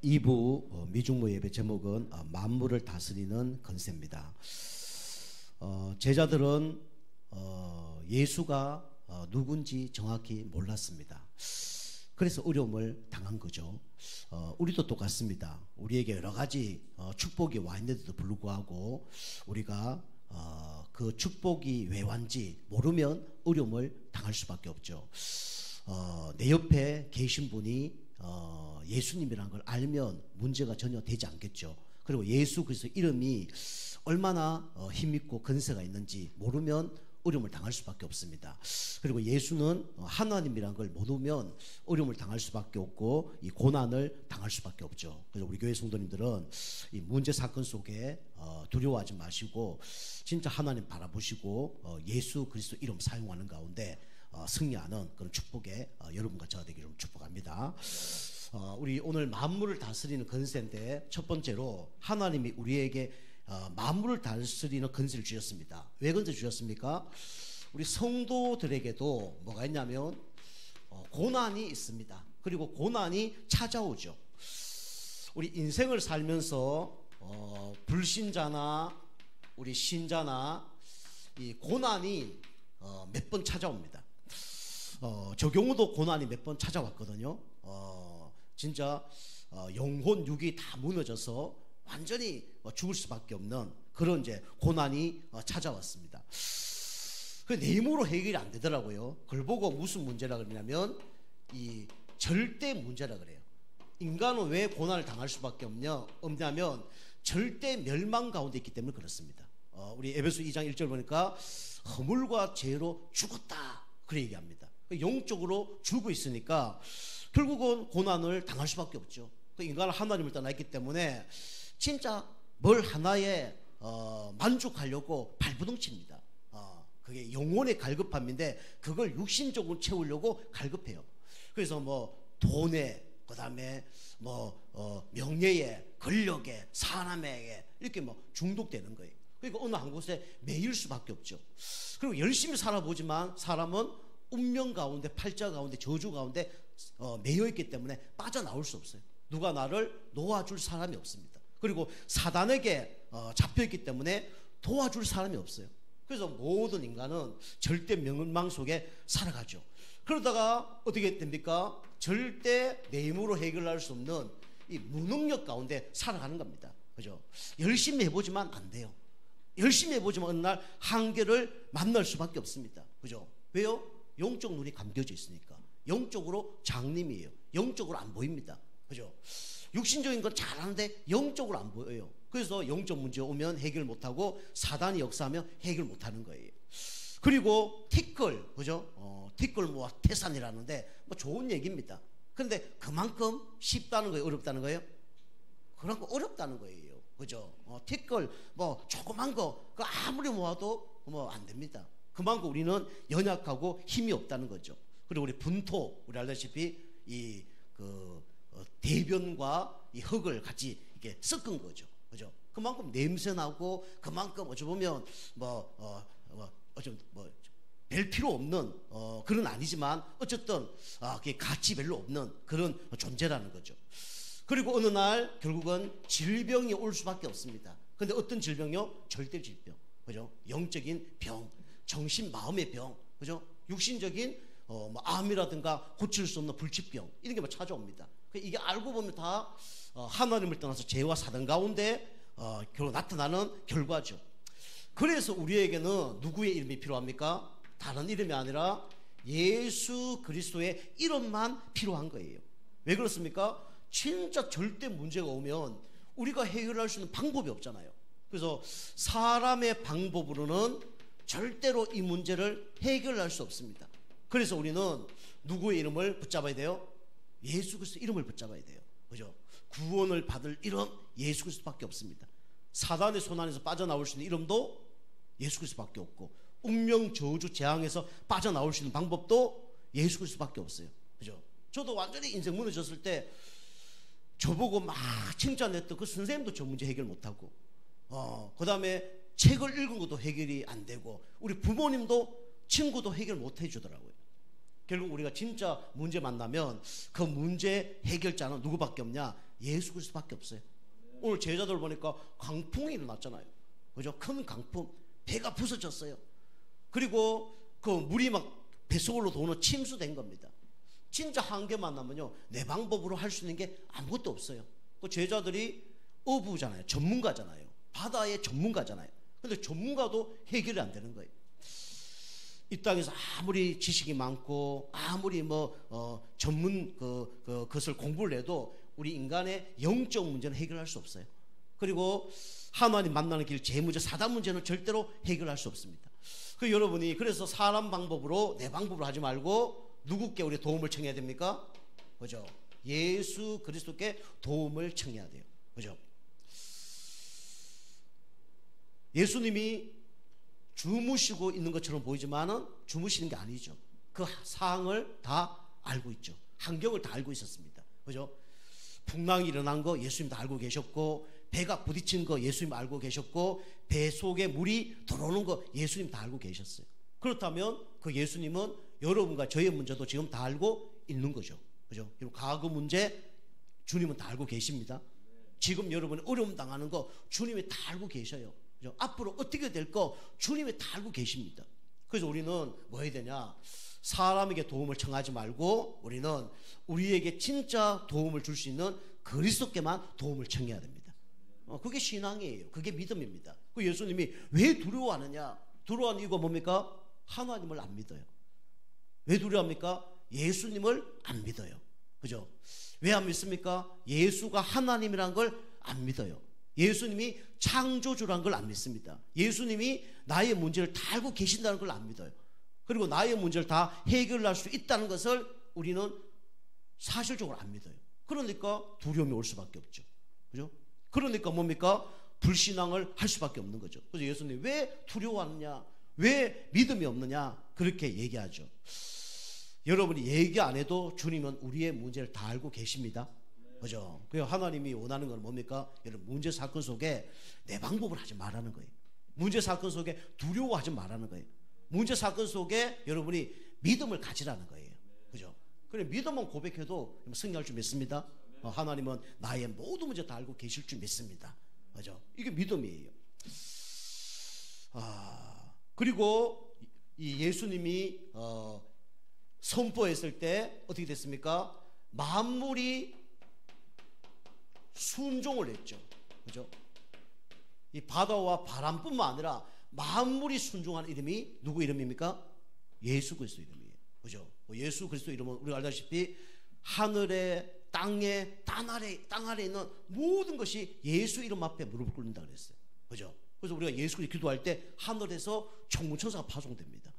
2부 미중모 예배 제목은 만물을 다스리는 권세입니다. 제자들은 예수가 누군지 정확히 몰랐습니다. 그래서 어려움을 당한 거죠. 우리도 똑같습니다. 우리에게 여러 가지 축복이 와 있는데도 불구하고 우리가 그 축복이 왜 왔는지 모르면 어려움을 당할 수밖에 없죠. 내 옆에 계신 분이 예수님이라는 걸 알면 문제가 전혀 되지 않겠죠. 그리고 예수 그리스도 이름이 얼마나 힘있고 권세가 있는지 모르면 어려움을 당할 수밖에 없습니다. 그리고 예수는 하나님이라는 걸 모르면 어려움을 당할 수밖에 없고 이 고난을 당할 수밖에 없죠. 그래서 우리 교회 성도님들은 이 문제 사건 속에 두려워하지 마시고 진짜 하나님 바라보시고 예수 그리스도 이름 사용하는 가운데 승리하는 그런 축복에 여러분과 저와 되기를 축복합니다. 우리 오늘 만물을 다스리는 권세인데 첫 번째로 하나님이 우리에게 만물을 다스리는 권세를 주셨습니다. 왜 권세 주셨습니까? 우리 성도들에게도 뭐가 있냐면 고난이 있습니다. 그리고 고난이 찾아오죠. 우리 인생을 살면서 불신자나 우리 신자나 이 고난이 몇 번 찾아옵니다. 저 경우도 고난이 몇 번 찾아왔거든요. 진짜 영혼 육이 다 무너져서 완전히 죽을 수밖에 없는 그런 이제 고난이 찾아왔습니다. 그 내 힘으로 해결이 안 되더라고요. 그걸 보고 무슨 문제라 그러냐면 이 절대 문제라 그래요. 인간은 왜 고난을 당할 수밖에 없냐면 절대 멸망 가운데 있기 때문에 그렇습니다. 우리 에베소 2장 1절 보니까 허물과 죄로 죽었다 그렇게 얘기합니다. 영적으로 죽고 있으니까 결국은 고난을 당할 수밖에 없죠. 인간은 하나님을 떠났기 때문에 진짜 뭘 하나에 만족하려고 발부둥칩니다. 그게 영혼의 갈급함인데 그걸 육신적으로 채우려고 갈급해요. 그래서 뭐 돈에 그다음에 뭐 명예에 권력에 사람에게 이렇게 뭐 중독되는 거예요. 그러니까 어느 한 곳에 매일 수밖에 없죠. 그리고 열심히 살아보지만 사람은 운명 가운데 팔자 가운데 저주 가운데 매여 있기 때문에 빠져나올 수 없어요. 누가 나를 놓아줄 사람이 없습니다. 그리고 사단에게 잡혀있기 때문에 도와줄 사람이 없어요. 그래서 모든 인간은 절대 멸망 속에 살아가죠. 그러다가 어떻게 됩니까? 절대 내 힘으로 해결할 수 없는 이 무능력 가운데 살아가는 겁니다. 그죠? 열심히 해보지만 안 돼요. 열심히 해보지만 어느 날 한계를 만날 수밖에 없습니다. 그죠? 왜요? 영적 눈이 감겨져 있으니까. 영적으로 장님이에요. 영적으로 안 보입니다. 그죠? 육신적인 건 잘하는데 영적으로 안 보여요. 그래서 영적 문제 오면 해결 못하고 사단이 역사하면 해결 못하는 거예요. 그리고 티끌, 그죠? 티끌 뭐 태산이라는데 뭐 좋은 얘기입니다. 그런데 그만큼 쉽다는 거예요? 어렵다는 거예요? 그런 거 어렵다는 거예요. 그죠? 티끌 뭐 조그만 거 그 아무리 모아도 뭐 안 됩니다. 그만큼 우리는 연약하고 힘이 없다는 거죠. 그리고 우리 분토, 우리 알다시피 이 대변과 이 흙을 같이 이렇게 섞은 거죠. 그죠? 그만큼 냄새 나고 그만큼 어찌 보면 별 필요 없는 그런 아니지만 어쨌든 그게 가치 별로 없는 그런 존재라는 거죠. 그리고 어느 날 결국은 질병이 올 수밖에 없습니다. 근데 어떤 질병이요? 절대 질병. 그죠? 영적인 병, 정신 마음의 병, 그죠? 육신적인 암이라든가 고칠 수 없는 불치병 이런 게 찾아옵니다. 이게 알고 보면 다 하나님을 떠나서 죄와 사단 가운데 결국 나타나는 결과죠. 그래서 우리에게는 누구의 이름이 필요합니까? 다른 이름이 아니라 예수 그리스도의 이름만 필요한 거예요. 왜 그렇습니까? 진짜 절대 문제가 오면 우리가 해결할 수 있는 방법이 없잖아요. 그래서 사람의 방법으로는 절대로 이 문제를 해결할 수 없습니다. 그래서 우리는 누구의 이름을 붙잡아야 돼요? 예수 그리스도 이름을 붙잡아야 돼요. 그죠? 구원을 받을 이름 예수 그리스도밖에 없습니다. 사단의 손 안에서 빠져나올 수 있는 이름도 예수 그리스도밖에 없고 운명 저주 재앙에서 빠져나올 수 있는 방법도 예수 그리스도밖에 없어요. 그죠? 저도 완전히 인생 무너졌을 때 저보고 막 칭찬했던 그 선생님도 저 문제 해결 못하고 그 다음에 책을 읽은 것도 해결이 안 되고 우리 부모님도 친구도 해결 못 해주더라고요. 결국 우리가 진짜 문제 만나면 그 문제 해결자는 누구밖에 없냐? 예수 그리스도밖에 없어요. 오늘 제자들 보니까 강풍이 일어났잖아요. 그죠? 큰 강풍, 배가 부서졌어요. 그리고 그 물이 막 뱃속으로 도는 침수된 겁니다. 진짜 한계 만나면요, 내 방법으로 할 수 있는 게 아무것도 없어요. 그 제자들이 어부잖아요. 전문가잖아요. 바다의 전문가잖아요. 근데 전문가도 해결이 안 되는 거예요. 이 땅에서 아무리 지식이 많고 아무리 전문 그것을 공부를 해도 우리 인간의 영적 문제는 해결할 수 없어요. 그리고 하나님 만나는 길, 제 문제, 사단 문제는 절대로 해결할 수 없습니다. 여러분이 그래서 사람 방법으로, 내 방법으로 하지 말고 누구께 우리 도움을 청해야 됩니까? 그죠? 예수 그리스도께 도움을 청해야 돼요. 그죠? 예수님이 주무시고 있는 것처럼 보이지만은 주무시는 게 아니죠. 그 상황을 다 알고 있죠. 환경을 다 알고 있었습니다. 그죠? 풍랑이 일어난 거 예수님 다 알고 계셨고, 배가 부딪힌 거 예수님 알고 계셨고, 배 속에 물이 들어오는 거 예수님 다 알고 계셨어요. 그렇다면 그 예수님은 여러분과 저의 문제도 지금 다 알고 있는 거죠. 그죠? 그리고 과거 문제 주님은 다 알고 계십니다. 지금 여러분이 어려움 당하는 거 주님이 다 알고 계셔요. 그죠? 앞으로 어떻게 될 거 주님이 다 알고 계십니다. 그래서 우리는 뭐 해야 되냐? 사람에게 도움을 청하지 말고 우리는 우리에게 진짜 도움을 줄 수 있는 그리스도께만 도움을 청해야 됩니다. 그게 신앙이에요. 그게 믿음입니다. 그 예수님이 왜 두려워하느냐? 두려워하는 이유가 뭡니까? 하나님을 안 믿어요. 왜 두려워합니까? 예수님을 안 믿어요. 그죠? 왜 안 믿습니까? 예수가 하나님이란 걸 안 믿어요. 예수님이 창조주란 걸 안 믿습니다. 예수님이 나의 문제를 다 알고 계신다는 걸 안 믿어요. 그리고 나의 문제를 다 해결할 수 있다는 것을 우리는 사실적으로 안 믿어요. 그러니까 두려움이 올 수밖에 없죠. 그죠? 그러니까 뭡니까? 불신앙을 할 수밖에 없는 거죠. 그래서 예수님 왜 두려워하느냐? 왜 믿음이 없느냐? 그렇게 얘기하죠. 여러분이 얘기 안 해도 주님은 우리의 문제를 다 알고 계십니다. 그죠? 그래서 하나님이 원하는 건 뭡니까? 여러분, 문제 사건 속에 내 방법을 하지 말라는 거예요. 문제 사건 속에 두려워하지 말라는 거예요. 문제 사건 속에 여러분이 믿음을 가지라는 거예요. 그죠? 그래, 믿음만 고백해도 승리할 줄 믿습니다. 하나님은 나의 모든 문제 다 알고 계실 줄 믿습니다. 그죠? 이게 믿음이에요. 그리고 이 예수님이 선포했을 때 어떻게 됐습니까? 만물이 순종을 했죠. 그죠? 이 바다와 바람뿐만 아니라 만물이 순종하는 이름이 누구 이름입니까? 예수 그리스도 이름이에요. 그죠? 예수 그리스도 이름은 우리가 알다시피 하늘에, 땅에, 땅 아래에 있는 모든 것이 예수 이름 앞에 무릎을 꿇는다 그랬어요. 그죠? 그래서 우리가 예수 그리스도 기도할 때 하늘에서 천문천사가 파송됩니다.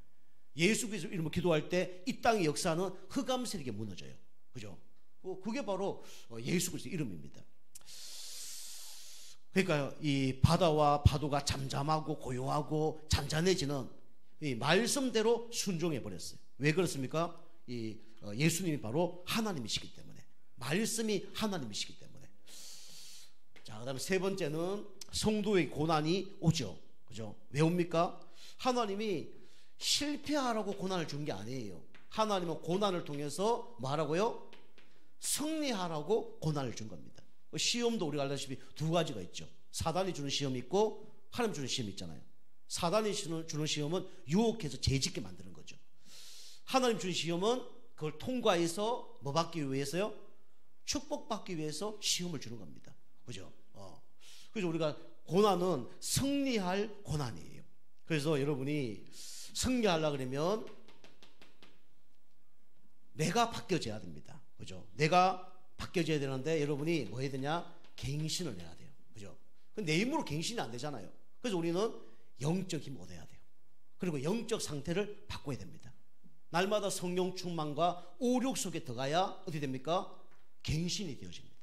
예수 그리스도 이름으로 기도할 때 이 땅의 역사는 흑암세력에 무너져요. 그죠? 그게 바로 예수 그리스도 이름입니다. 그러니까 이 바다와 파도가 잠잠하고 고요하고 잔잔해지는 이 말씀대로 순종해 버렸어요. 왜 그렇습니까? 예수님이 바로 하나님이시기 때문에, 말씀이 하나님이시기 때문에. 자, 그다음에 세 번째는 성도의 고난이 오죠. 그죠? 왜 옵니까? 하나님이 실패하라고 고난을 준 게 아니에요. 하나님은 고난을 통해서 뭐 하라고요? 승리하라고 고난을 준 겁니다. 시험도 우리가 알다시피 두 가지가 있죠. 사단이 주는 시험이 있고 하나님 주는 시험이 있잖아요. 사단이 주는 시험은 유혹해서 죄짓게 만드는 거죠. 하나님 주는 시험은 그걸 통과해서 뭐 받기 위해서요? 축복받기 위해서 시험을 주는 겁니다. 그죠? 그래서 우리가 고난은 승리할 고난이에요. 그래서 여러분이 승리하려고 그러면 내가 바뀌어져야 됩니다. 그죠? 내가 바뀌어져야 되는데 여러분이 뭐 해야 되냐? 갱신을 해야 돼요. 그죠? 내 힘으로 갱신이 안 되잖아요. 그래서 우리는 영적 힘을 얻어야 돼요. 그리고 영적 상태를 바꿔야 됩니다. 날마다 성령 충만과 오력 속에 들어가야 어떻게 됩니까? 갱신이 되어집니다.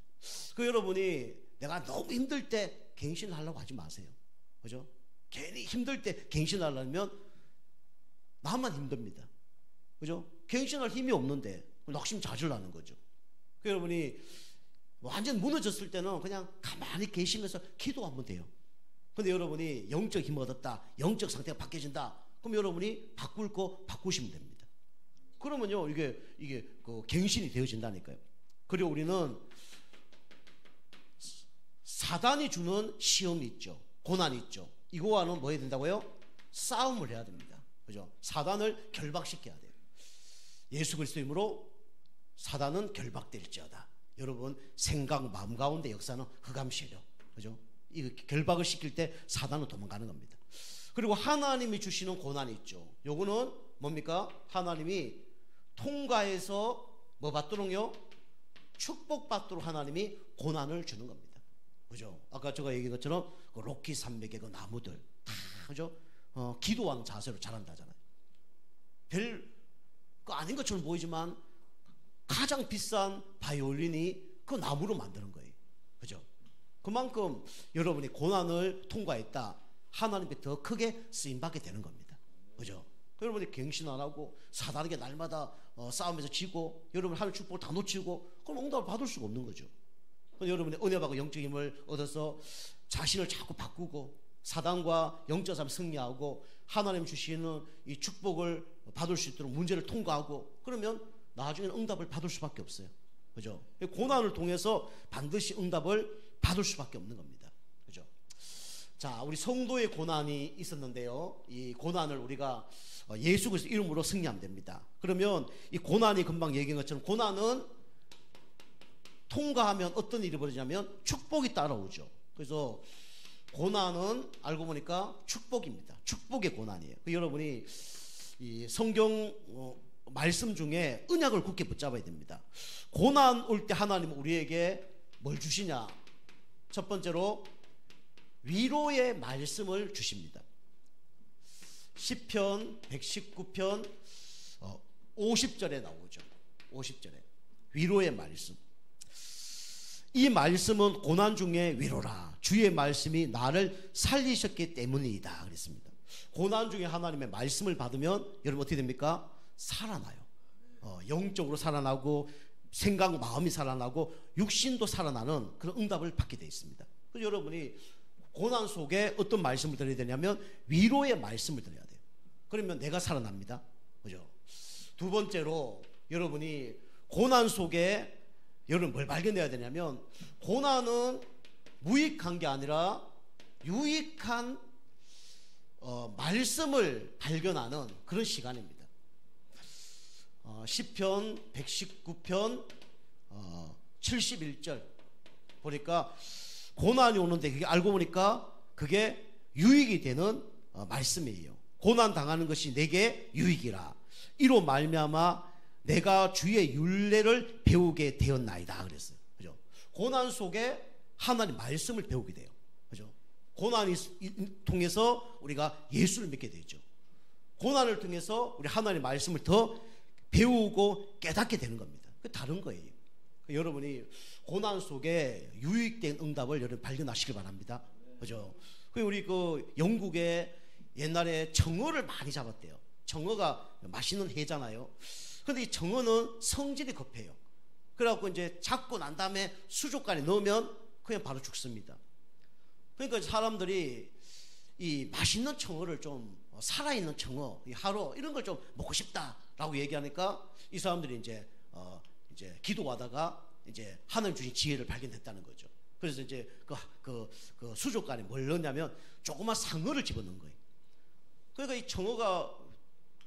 여러분이 내가 너무 힘들 때 갱신을 하려고 하지 마세요. 그죠? 괜히 힘들 때 갱신을 하려면 나만 힘듭니다. 그죠? 갱신할 힘이 없는데 낙심자질하는 거죠. 여러분이 완전 무너졌을 때는 그냥 가만히 계시면서 기도하면 돼요. 근데 여러분이 영적 힘을 얻었다, 영적 상태가 바뀌어진다, 그럼 여러분이 바꿀 거 바꾸시면 됩니다. 그러면요 이게 그 갱신이 되어진다니까요. 그리고 우리는 사단이 주는 시험이 있죠. 고난이 있죠. 이거와는 뭐 해야 된다고요? 싸움을 해야 됩니다. 그죠? 사단을 결박시켜야 돼요. 예수 그리스도의 이름으로 사단은 결박될지어다. 여러분 생각 마음 가운데 역사는 흑암시려. 그죠? 이 결박을 시킬 때 사단은 도망가는 겁니다. 그리고 하나님이 주시는 고난이 있죠. 요거는 뭡니까? 하나님이 통과해서 뭐 받도록요? 축복받도록 하나님이 고난을 주는 겁니다. 그죠? 아까 제가 얘기한 것처럼 그 로키 산맥의 그 나무들 다 그죠? 기도하는 자세로 자란다잖아요. 별 그 아닌 것처럼 보이지만 가장 비싼 바이올린이 그 나무로 만드는 거예요. 그죠? 그만큼 여러분이 고난을 통과했다. 하나님께 더 크게 쓰임받게 되는 겁니다. 그죠? 여러분이 갱신 안 하고 사단에게 날마다 싸움에서 지고 여러분 하늘 축복을 다 놓치고 그럼 응답을 받을 수가 없는 거죠. 여러분이 은혜받고 영적 힘을 얻어서 자신을 자꾸 바꾸고 사단과 영적 싸움 승리하고 하나님 주시는 이 축복을 받을 수 있도록 문제를 통과하고 그러면 나중에는 응답을 받을 수밖에 없어요. 그죠? 고난을 통해서 반드시 응답을 받을 수밖에 없는 겁니다. 그죠? 자, 우리 성도의 고난이 있었는데요. 이 고난을 우리가 예수 그리스도 이름으로 승리하면 됩니다. 그러면 이 고난이 금방 얘기한 것처럼 고난은 통과하면 어떤 일이 벌어지냐면 축복이 따라오죠. 그래서 고난은 알고 보니까 축복입니다. 축복의 고난이에요. 여러분이 이 성경 말씀 중에 언약을 굳게 붙잡아야 됩니다. 고난 올 때 하나님은 우리에게 뭘 주시냐? 첫 번째로 위로의 말씀을 주십니다. 시편 119편 50절에 나오죠. 50절에 위로의 말씀. 이 말씀은 고난 중에 위로라. 주의 말씀이 나를 살리셨기 때문이다. 그랬습니다. 고난 중에 하나님의 말씀을 받으면 여러분 어떻게 됩니까? 살아나요. 영적으로 살아나고 생각 마음이 살아나고 육신도 살아나는 그런 응답을 받게 되어 있습니다. 그래서 여러분이 고난 속에 어떤 말씀을 드려야 되냐면 위로의 말씀을 드려야 돼요. 그러면 내가 살아납니다. 그죠? 두 번째로 여러분이 고난 속에 여러분 뭘 발견해야 되냐면 고난은 무익한 게 아니라 유익한 말씀을 발견하는 그런 시간입니다. 시편 119편 71절 보니까 고난이 오는데 그게 알고 보니까 그게 유익이 되는 말씀이에요. 고난 당하는 것이 내게 유익이라. 이로 말미암아 내가 주의 율례를 배우게 되었나이다 그랬어요. 그죠? 고난 속에 하나님 말씀을 배우게 돼요. 그죠? 고난이 통해서 우리가 예수를 믿게 되죠. 고난을 통해서 우리 하나님 말씀을 더 배우고 깨닫게 되는 겁니다. 그 다른 거예요. 여러분이 고난 속에 유익된 응답을 여러분 발견하시길 바랍니다. 그죠? 우리 그 영국에 옛날에 청어를 많이 잡았대요. 청어가 맛있는 해잖아요. 근데 이 청어는 성질이 급해요. 그래갖고 이제 잡고 난 다음에 수족관에 넣으면 그냥 바로 죽습니다. 그러니까 사람들이 이 맛있는 청어를 좀 살아있는 청어, 이 하루 이런 걸 좀 먹고 싶다라고 얘기하니까 이 사람들이 이제 기도하다가 이제 하나님 주신 지혜를 발견했다는 거죠. 그래서 이제 그 수족관에 뭘 넣냐면 조그만 상어를 집어넣은 거예요. 그러니까 이 청어가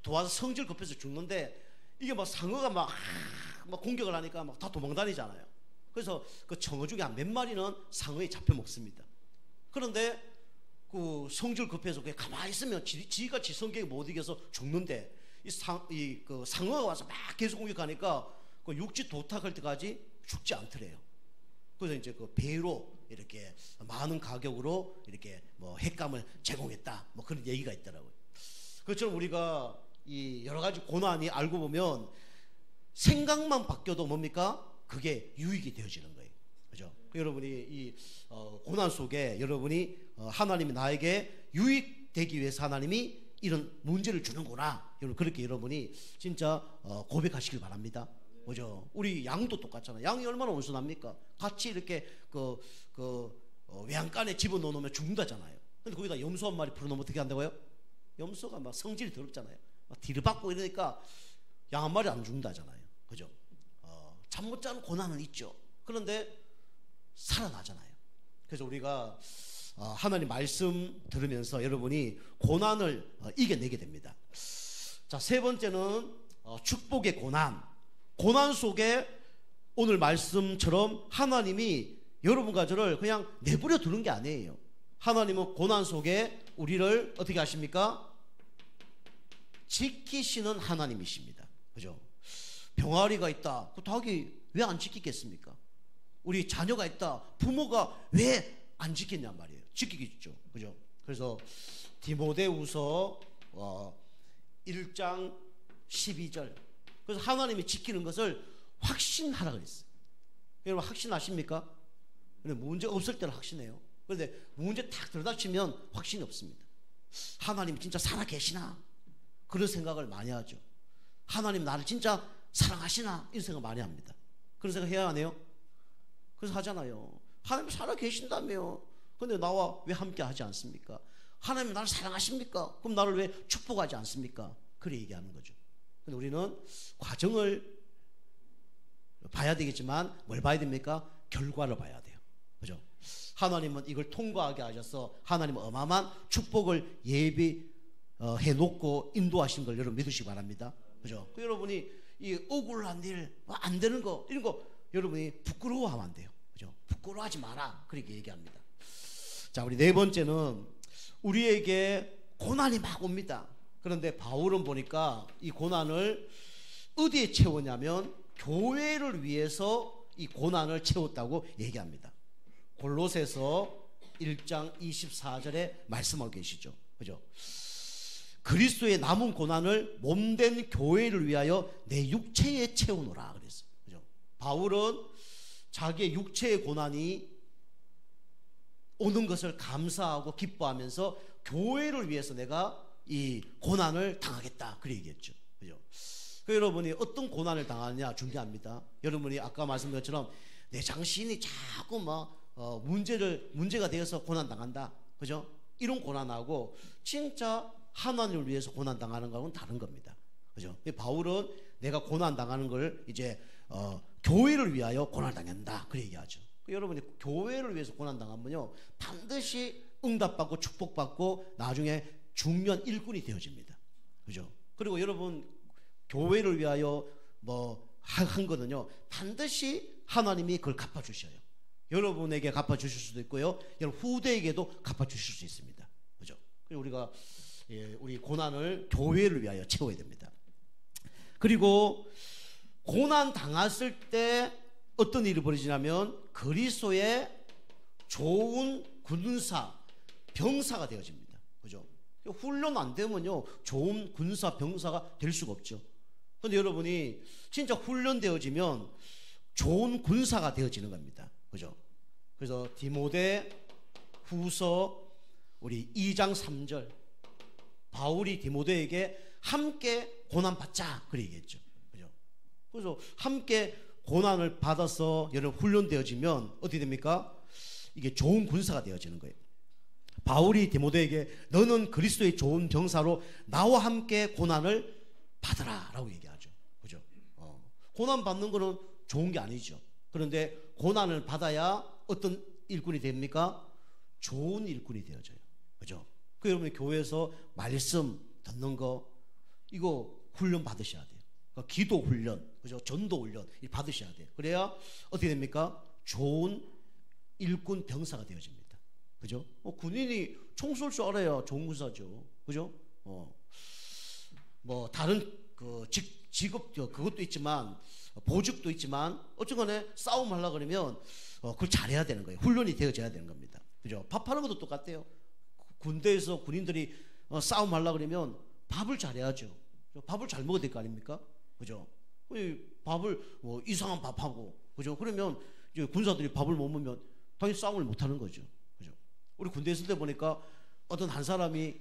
도와서 성질 급해서 죽는데 이게 막 상어가 막 공격을 하니까 막 다 도망다니잖아요. 그래서 그 청어 중에 한 몇 마리는 상어에 잡혀 먹습니다. 그런데 그 성질 급해서 그냥 가만히 있으면 지가 지 성격에 못 이겨서 죽는데 그 상어가 와서 막 계속 공격하니까 그 육지 도착할 때까지 죽지 않더래요. 그래서 이제 그 배로 이렇게 많은 가격으로 이렇게 뭐 횟감을 제공했다. 뭐 그런 얘기가 있더라고요. 그처럼 우리가 이 여러 가지 고난이 알고 보면 생각만 바뀌어도 뭡니까? 그게 유익이 되어지는 거예요. 그죠? 여러분이 이 고난 속에 여러분이 하나님이 나에게 유익되기 위해서 하나님이 이런 문제를 주는구나. 그렇게 여러분이 진짜 고백하시길 바랍니다. 그죠? 우리 양도 똑같잖아요. 양이 얼마나 온순합니까? 같이 이렇게 외양간에 집어넣으면 죽는다잖아요. 근데 거기다 염소 한 마리 풀어놓으면 어떻게 한다고요? 염소가 막 성질이 더럽잖아요. 막 뒤를 받고 이러니까 양 한 마리 안 죽는다잖아요. 그죠? 잠 못 자는 고난은 있죠. 그런데 살아나잖아요. 그래서 우리가 하나님 말씀 들으면서 여러분이 고난을 이겨내게 됩니다. 자, 세 번째는 축복의 고난. 고난 속에 오늘 말씀처럼 하나님이 여러분과 저를 그냥 내버려 두는 게 아니에요. 하나님은 고난 속에 우리를 어떻게 하십니까? 지키시는 하나님이십니다. 그죠? 병아리가 있다. 그 닭이 왜 안 지키겠습니까? 우리 자녀가 있다. 부모가 왜 안 지켰냔 말이에요. 지키겠죠. 그죠? 그래서 디모데후서 1장 12절. 그래서 하나님이 지키는 것을 확신하라 그랬어요. 여러분 확신하십니까? 근데 문제 없을 때는 확신해요. 그런데 문제 딱 들여다치면 확신이 없습니다. 하나님 진짜 살아계시나? 그런 생각을 많이 하죠. 하나님 나를 진짜 사랑하시나? 이런 생각 많이 합니다. 그런 생각 해야 하네요. 그래서 하잖아요. 하나님 살아계신다며. 근데 나와 왜 함께 하지 않습니까? 하나님 나를 사랑하십니까? 그럼 나를 왜 축복하지 않습니까? 그래 얘기하는 거죠. 근데 우리는 과정을 봐야 되겠지만 뭘 봐야 됩니까? 결과를 봐야 돼요. 그죠? 하나님은 이걸 통과하게 하셔서 하나님은 어마어마한 축복을 예비해 놓고 인도하신 걸 여러분 믿으시기 바랍니다. 그죠? 그 여러분이 이 억울한 일, 안 되는 거, 이런 거 여러분이 부끄러워하면 안 돼요. 그죠? 부끄러워하지 마라. 그렇게 얘기합니다. 자, 우리 네 번째는 우리에게 고난이 막 옵니다. 그런데 바울은 보니까 이 고난을 어디에 채우냐면 교회를 위해서 이 고난을 채웠다고 얘기합니다. 골로새서 1장 24절에 말씀하고 계시죠. 그죠? 그리스도의 남은 고난을 몸된 교회를 위하여 내 육체에 채우노라 그랬어요. 그죠? 바울은 자기의 육체의 고난이 오는 것을 감사하고 기뻐하면서 교회를 위해서 내가 이 고난을 당하겠다 그렇게 얘기했죠. 그죠? 그 여러분이 어떤 고난을 당하느냐 중요합니다. 여러분이 아까 말씀드린 것처럼 내 자신이 자꾸 문제가 되어서 고난 당한다. 그죠? 이런 고난하고 진짜 하나님을 위해서 고난 당하는 거하고는 다른 겁니다. 그죠? 바울은 내가 고난 당하는 걸 이제 교회를 위하여 고난 당한다. 그 얘기하죠. 여러분이 교회를 위해서 고난 당하면요 반드시 응답받고 축복받고 나중에 중요한 일꾼이 되어집니다. 그죠? 그리고 여러분 교회를 위하여 한 거는요 반드시 하나님이 그걸 갚아주셔요. 여러분에게 갚아주실 수도 있고요 여러분 후대에게도 갚아주실 수 있습니다. 그죠? 그리고 우리가 우리 고난을 교회를 위하여 채워야 됩니다. 그리고 고난 당했을 때 어떤 일이 벌어지냐면 그리스도의 좋은 군사 병사가 되어집니다. 그죠? 훈련 안 되면요 좋은 군사 병사가 될 수가 없죠. 그런데 여러분이 진짜 훈련되어지면 좋은 군사가 되어지는 겁니다. 그죠? 그래서 디모데 후서 우리 2장 3절 바울이 디모데에게 함께 고난받자 그렇게 얘기했죠. 그죠? 그래서 함께 고난을 받아서 여러분 훈련되어지면 어떻게 됩니까? 이게 좋은 군사가 되어지는 거예요. 바울이 디모데에게 너는 그리스도의 좋은 병사로 나와 함께 고난을 받으라 라고 얘기하죠. 그죠? 고난 받는 거는 좋은 게 아니죠. 그런데 고난을 받아야 어떤 일꾼이 됩니까? 좋은 일꾼이 되어져요. 그죠? 그 여러분 교회에서 말씀 듣는 거 이거 훈련 받으셔야 돼요. 그러니까 기도 훈련, 그죠? 전도 훈련 받으셔야 돼요. 그래야 어떻게 됩니까? 좋은 일꾼 병사가 되어집니다. 그죠? 군인이 총 쏠 줄 알아야 좋은 군사죠. 그죠? 다른 직업도 그것도 있지만 보직도 있지만 어쨌거나 싸움하려고 그러면 그걸 잘해야 되는 거예요. 훈련이 되어져야 되는 겁니다. 그죠? 밥하는 것도 똑같아요. 군대에서 군인들이 싸움하려고 그러면 밥을 잘해야죠. 밥을 잘 먹어야 될 거 아닙니까? 그죠? 밥을 이상한 밥하고 그죠? 그러면 이제 군사들이 밥을 못 먹으면 당연히 싸움을 못 하는 거죠. 그죠? 우리 군대에 있을 때 보니까 어떤 한 사람이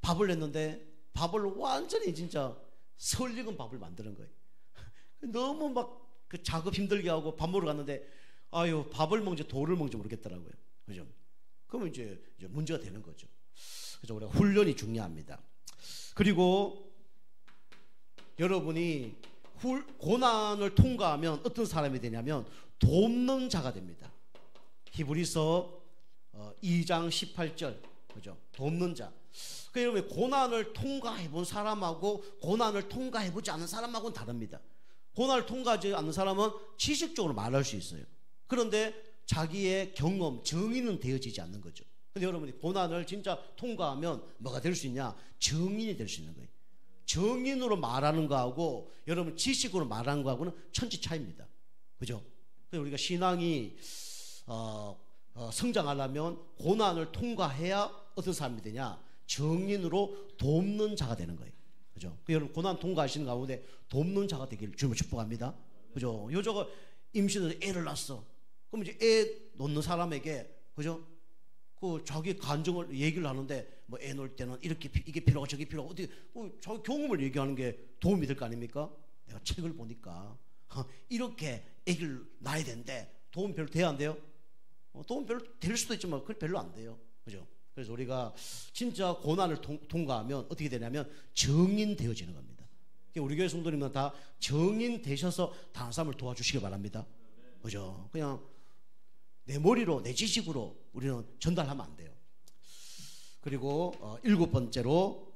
밥을 냈는데 밥을 완전히 진짜 설익은 밥을 만드는 거예요. 너무 막 그 작업 힘들게 하고 밥 먹으러 갔는데 아유 밥을 먹는지 돌을 먹는지 모르겠더라고요. 그죠? 그러면 이제 문제가 되는 거죠. 그래서 우리가 훈련이 중요합니다. 그리고 여러분이 고난을 통과하면 어떤 사람이 되냐면 돕는 자가 됩니다. 히브리서 2장 18절, 그죠? 돕는 자. 그 여러분, 고난을 통과해 본 사람하고 고난을 통과해 보지 않은 사람하고는 다릅니다. 고난을 통과하지 않는 사람은 지식적으로 말할 수 있어요. 그런데 자기의 경험, 정의는 되어지지 않는 거죠. 근데 여러분이 고난을 진짜 통과하면 뭐가 될 수 있냐? 정인이 될 수 있는 거예요. 정인으로 말하는 거하고 여러분 지식으로 말하는 거하고는 천지 차이입니다. 그죠? 그래서 우리가 신앙이 성장하려면 고난을 통과해야 어떤 사람이 되냐? 정인으로 돕는 자가 되는 거예요. 그죠? 여러분 고난 통과하시는 가운데 돕는 자가 되기를 주님을 축복합니다. 그죠? 여자가 임신해서 애를 낳았어. 그럼 이제 애 놓는 사람에게, 그죠? 그 자기 간증을 얘기를 하는데 뭐 애 놓을 때는 이렇게 이게 필요하고 저게 필요하고 어떻게 자기 경험을 얘기하는 게 도움이 될 거 아닙니까? 내가 책을 보니까 이렇게 애기를 낳아야 되는데 도움 별로 돼야 안 돼요? 도움 별로 될 수도 있지만 그게 별로 안 돼요. 그죠? 그래서 우리가 진짜 고난을 통과하면 어떻게 되냐면 정인 되어지는 겁니다. 우리 교회 성도님은 다 정인 되셔서 다른 사람을 도와주시기 바랍니다. 그죠? 그냥 내 머리로 내 지식으로 우리는 전달하면 안 돼요. 그리고 7번째로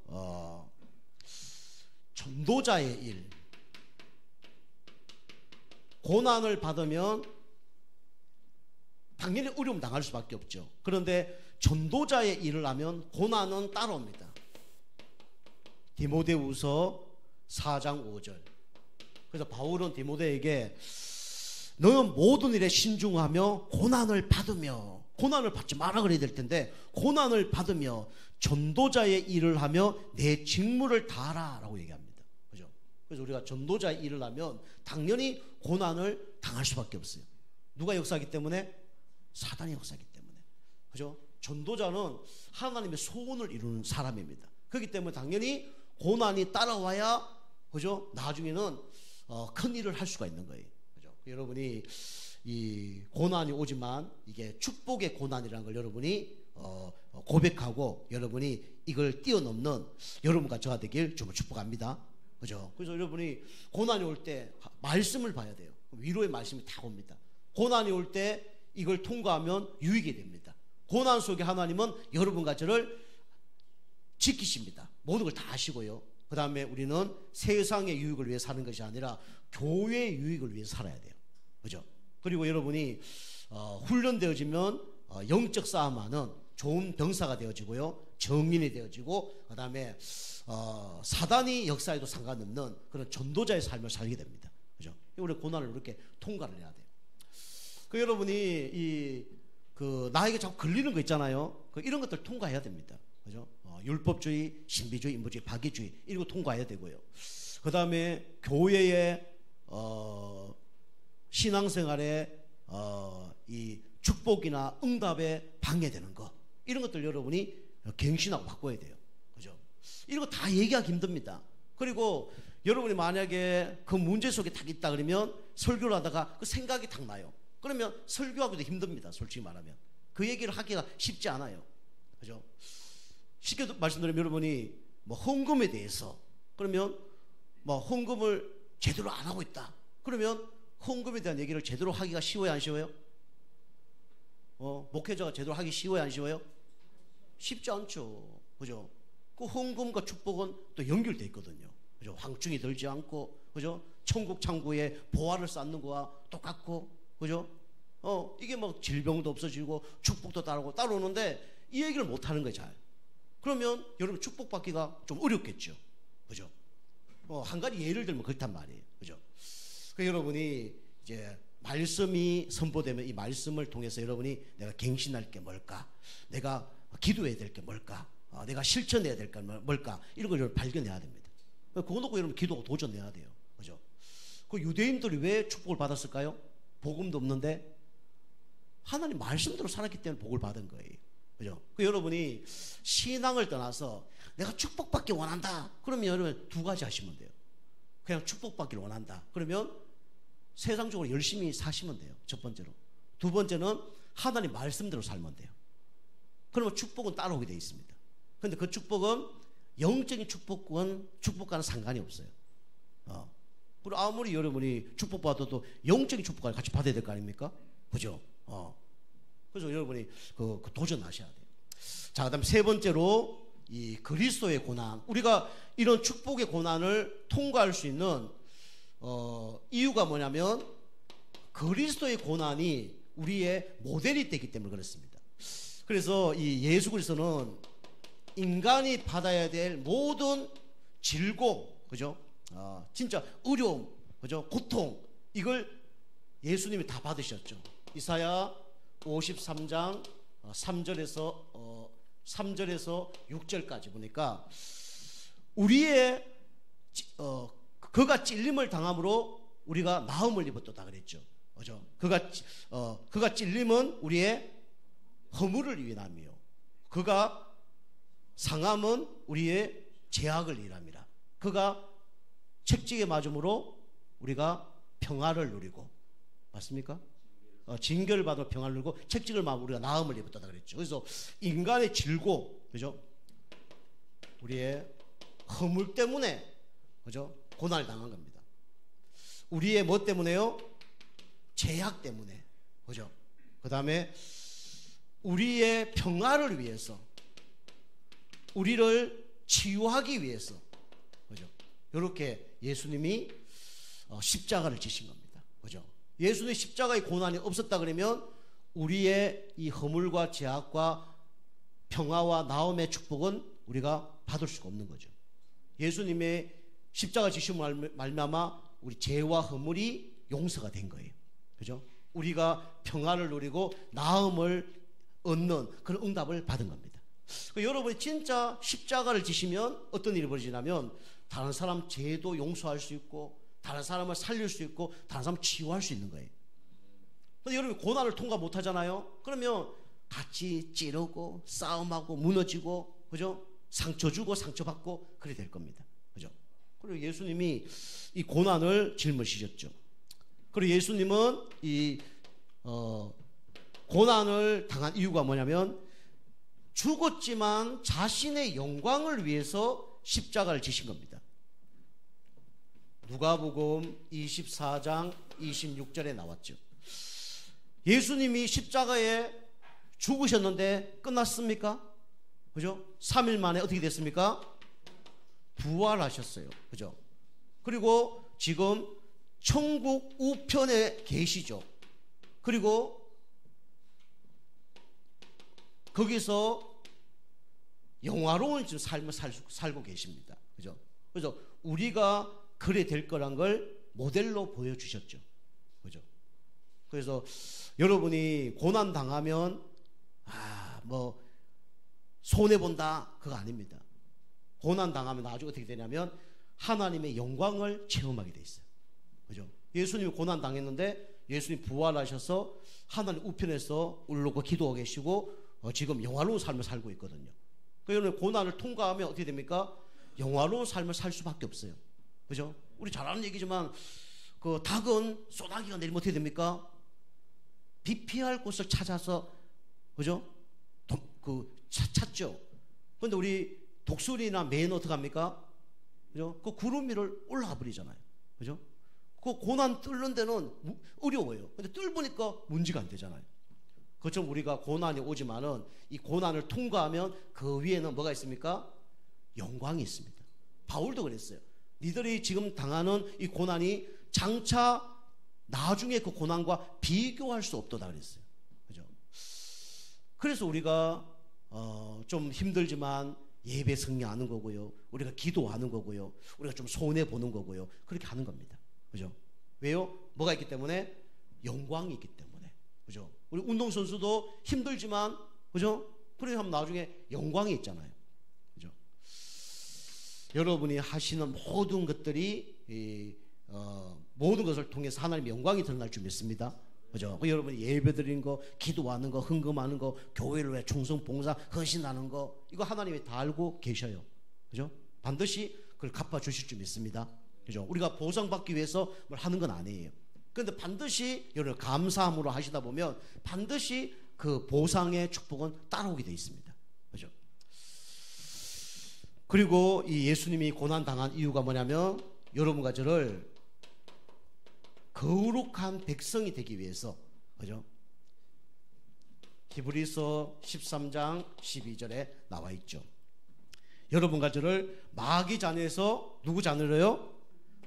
전도자의 일. 고난을 받으면 당연히 어려움 당할 수밖에 없죠. 그런데 전도자의 일을 하면 고난은 따라옵니다. 디모데후서 4장 5절. 그래서 바울은 디모데에게 너는 모든 일에 신중하며 고난을 받으며, 고난을 받지 마라 그래야 될 텐데 고난을 받으며 전도자의 일을 하며 내 직무를 다하라 라고 얘기합니다. 그죠? 그래서 우리가 전도자의 일을 하면 당연히 고난을 당할 수밖에 없어요. 누가 역사하기 때문에? 사단이 역사하기 때문에. 그죠? 전도자는 하나님의 소원을 이루는 사람입니다. 그렇기 때문에 당연히 고난이 따라와야, 그죠? 나중에는 큰 일을 할 수가 있는 거예요. 그죠? 여러분이 이 고난이 오지만 이게 축복의 고난이라는 걸 여러분이 고백하고 여러분이 이걸 뛰어넘는 여러분과 저가 되길 좀 축복합니다. 그죠? 그래서 여러분이 고난이 올 때 말씀을 봐야 돼요. 위로의 말씀이 다 옵니다. 고난이 올 때 이걸 통과하면 유익이 됩니다. 고난 속에 하나님은 여러분과 저를 지키십니다. 모든 걸 다 하시고요. 그 다음에 우리는 세상의 유익을 위해 사는 것이 아니라 교회의 유익을 위해 살아야 돼요. 그죠? 그리고 여러분이 훈련되어지면 영적 싸움하는 좋은 병사가 되어지고요, 정인이 되어지고, 그 다음에 사단이 역사에도 상관없는 그런 전도자의 삶을 살게 됩니다. 그죠? 우리 고난을 이렇게 통과를 해야 돼요. 그 여러분이 나에게 자꾸 걸리는 거 있잖아요. 이런 것들 통과해야 됩니다. 그죠? 율법주의, 신비주의, 인본주의, 박애주의 이런 거 통과해야 되고요. 그 다음에 교회의 신앙생활에 이 축복이나 응답에 방해되는 거, 이런 것들 여러분이 갱신하고 바꿔야 돼요. 그죠? 이런 거 다 얘기하기 힘듭니다. 그리고 여러분이 만약에 그 문제 속에 딱 있다 그러면 설교를 하다가 그 생각이 딱 나요. 그러면 설교하기도 힘듭니다. 솔직히 말하면 그 얘기를 하기가 쉽지 않아요. 그죠? 쉽게 말씀드리면 여러분이 뭐 헌금에 대해서, 그러면 뭐 헌금을 제대로 안 하고 있다 그러면 헌금에 대한 얘기를 제대로 하기가 쉬워요, 안 쉬워요? 목회자가 제대로 하기 쉬워요, 안 쉬워요? 쉽지 않죠. 그죠? 그 헌금과 축복은 또 연결되어 있거든요. 그죠? 황충이 들지 않고, 그죠? 천국 창고에 보화를 쌓는 거와 똑같고, 그죠? 이게 막 질병도 없어지고 축복도 따라오는데 이 얘기를 못 하는 거예요, 잘. 그러면 여러분 축복받기가 좀 어렵겠죠. 그죠? 한 가지 예를 들면 그렇단 말이에요. 그죠? 여러분이 이제 말씀이 선포되면 이 말씀을 통해서 여러분이 내가 갱신할 게 뭘까? 내가 기도해야 될 게 뭘까? 내가 실천해야 될 게 뭘까? 이런 걸 여러분 발견해야 됩니다. 그거 놓고 여러분 기도가 도전해야 돼요. 그죠? 그 유대인들이 왜 축복을 받았을까요? 복음도 없는데 하나님 말씀대로 살았기 때문에 복을 받은 거예요. 그죠? 여러분이 신앙을 떠나서 내가 축복받기 원한다 그러면 여러분 두 가지 하시면 돼요. 그냥 축복받기를 원한다 그러면 세상적으로 열심히 사시면 돼요. 첫 번째로. 두 번째는 하나님 말씀대로 살면 돼요. 그러면 축복은 따라오게 되어 있습니다. 그런데 그 축복은 영적인 축복과는 상관이 없어요. 그리고 아무리 여러분이 축복받아도 영적인 축복까지 같이 받아야 될 거 아닙니까? 그죠? 그래서 여러분이 도전하셔야 돼요. 자, 그다음 세 번째로 이 그리스도의 고난. 우리가 이런 축복의 고난을 통과할 수 있는 이유가 뭐냐면 그리스도의 고난이 우리의 모델이 되기 때문에 그렇습니다. 그래서 이 예수 그리스도는 인간이 받아야 될 모든 질고, 그죠? 진짜 어려움, 그죠? 고통, 이걸 예수님이 다 받으셨죠. 이사야 53장 3절에서 6절까지 보니까 우리의 그가 찔림을 당함으로 우리가 나음을 입었다 그랬죠. 그죠? 그가 찔림은 우리의 허물을 위함이요, 그가 상함은 우리의 죄악을 위함이라. 그가 책찍에 맞음으로 우리가 평화를 누리고, 맞습니까? 징계를 받아 평화를 누리고 책찍을 맞으면 우리가 나음을 입었다 그랬죠. 그래서 인간의 질고, 그죠? 우리의 허물 때문에, 그죠? 고난을 당한 겁니다. 우리의 뭐 때문에요? 죄악 때문에, 그죠? 그 다음에 우리의 평화를 위해서, 우리를 치유하기 위해서, 그죠? 이렇게 예수님이 십자가를 지신 겁니다. 그죠? 예수님의 십자가의 고난이 없었다 그러면 우리의 이 허물과 죄악과 평화와 나음의 축복은 우리가 받을 수가 없는 거죠. 예수님의 십자가 지심을 말미암아 우리 죄와 허물이 용서가 된 거예요. 그죠? 우리가 평화를 누리고 나음을 얻는 그런 응답을 받은 겁니다. 여러분이 진짜 십자가를 지시면 어떤 일이 벌어지냐면 다른 사람 죄도 용서할 수 있고, 다른 사람을 살릴 수 있고, 다른 사람을 치유할 수 있는 거예요. 근데 여러분이 고난을 통과 못 하잖아요. 그러면 같이 찌르고 싸움하고 무너지고, 그죠? 상처 주고 상처받고 그래 될 겁니다. 그죠? 그리고 예수님이 이 고난을 짊어지셨죠. 그리고 예수님은 이 고난을 당한 이유가 뭐냐면 죽었지만 자신의 영광을 위해서 십자가를 지신 겁니다. 누가복음 24장 26절에 나왔죠. 예수님이 십자가에 죽으셨는데 끝났습니까? 그죠? 3일 만에 어떻게 됐습니까? 부활하셨어요. 그죠? 그리고 지금 천국 우편에 계시죠. 그리고 거기서 영화로운 지금 삶을 살고 계십니다. 그죠? 그래서 우리가 그래 될 거란 걸 모델로 보여주셨죠. 그죠? 그래서 여러분이 고난 당하면 뭐 손해본다, 그거 아닙니다. 고난 당하면 나중에 어떻게 되냐면 하나님의 영광을 체험하게 돼 있어요. 그죠? 예수님이 고난 당했는데 예수님 부활하셔서 하나님 우편에서 울고 기도하고 계시고 지금 영화로운 삶을 살고 있거든요. 그러니까 고난을 통과하면 어떻게 됩니까? 영화로운 삶을 살 수밖에 없어요. 그죠? 우리 잘 아는 얘기지만 그 닭은 소나기가 내리면 어떻게 됩니까? 비 피할 곳을 찾아서, 그죠? 찾죠. 근데 우리 독수리나 매는 어떻게 합니까? 그죠? 그 구름 위를 올라가 버리잖아요. 그죠? 그 고난 뚫는 데는 어려워요. 근데 뚫으니까 문제가 안 되잖아요. 그처럼 우리가 고난이 오지만은 이 고난을 통과하면 그 위에는 뭐가 있습니까? 영광이 있습니다. 바울도 그랬어요. 니들이 지금 당하는 이 고난이 장차 나중에 그 고난과 비교할 수 없도다 그랬어요. 그죠? 그래서 우리가 좀 힘들지만 예배 승리하는 거고요. 우리가 기도하는 거고요. 우리가 좀 손해 보는 거고요. 그렇게 하는 겁니다. 그죠? 왜요? 뭐가 있기 때문에? 영광이 있기 때문에. 그죠? 우리 운동선수도 힘들지만, 그죠? 그래 하면 나중에 영광이 있잖아요. 그죠? 여러분이 하시는 모든 것들이 모든 것을 통해서 하나님의 영광이 드러날 줄 믿습니다. 그죠? 여러분이 예배 드리는 거, 기도하는 거, 헌금하는 거, 교회를 위해 충성, 봉사, 헌신하는 거, 이거 하나님이 다 알고 계셔요. 그죠? 반드시 그걸 갚아주실 줄 믿습니다. 그죠? 우리가 보상받기 위해서 뭘 하는 건 아니에요. 그런데 반드시 여러분 감사함으로 하시다 보면 반드시 그 보상의 축복은 따라오게 되어 있습니다. 그죠? 그리고 이 예수님이 고난 당한 이유가 뭐냐면 여러분과 저를 거룩한 백성이 되기 위해서, 그죠? 히브리서 13장 12절에 나와 있죠. 여러분과 저를 마귀 자녀에서 누구 자녀로요?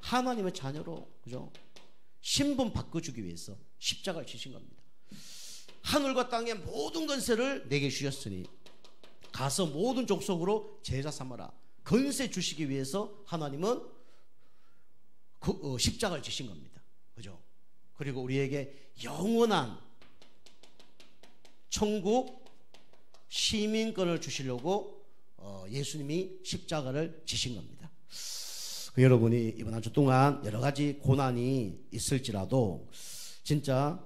하나님의 자녀로, 그죠? 신분 바꿔주기 위해서 십자가를 지신 겁니다. 하늘과 땅의 모든 권세를 내게 주셨으니 가서 모든 족속으로 제자 삼아라. 권세 주시기 위해서 하나님은 십자가를 지신 겁니다. 그죠? 그리고 우리에게 영원한 천국 시민권을 주시려고 예수님이 십자가를 지신 겁니다. 여러분이 이번 한 주 동안 여러 가지 고난이 있을지라도 진짜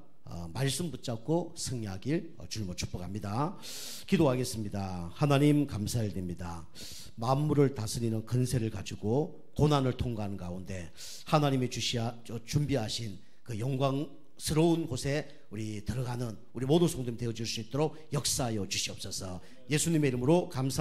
말씀 붙잡고 승리하길 주님으로 축복합니다. 기도하겠습니다. 하나님 감사드립니다. 만물을 다스리는 권세를 가지고 고난을 통과하는 가운데 하나님이 준비하신 그 영광스러운 곳에 우리 들어가는 우리 모든 성도님 되어줄 수 있도록 역사하여 주시옵소서. 예수님의 이름으로 감사합니다.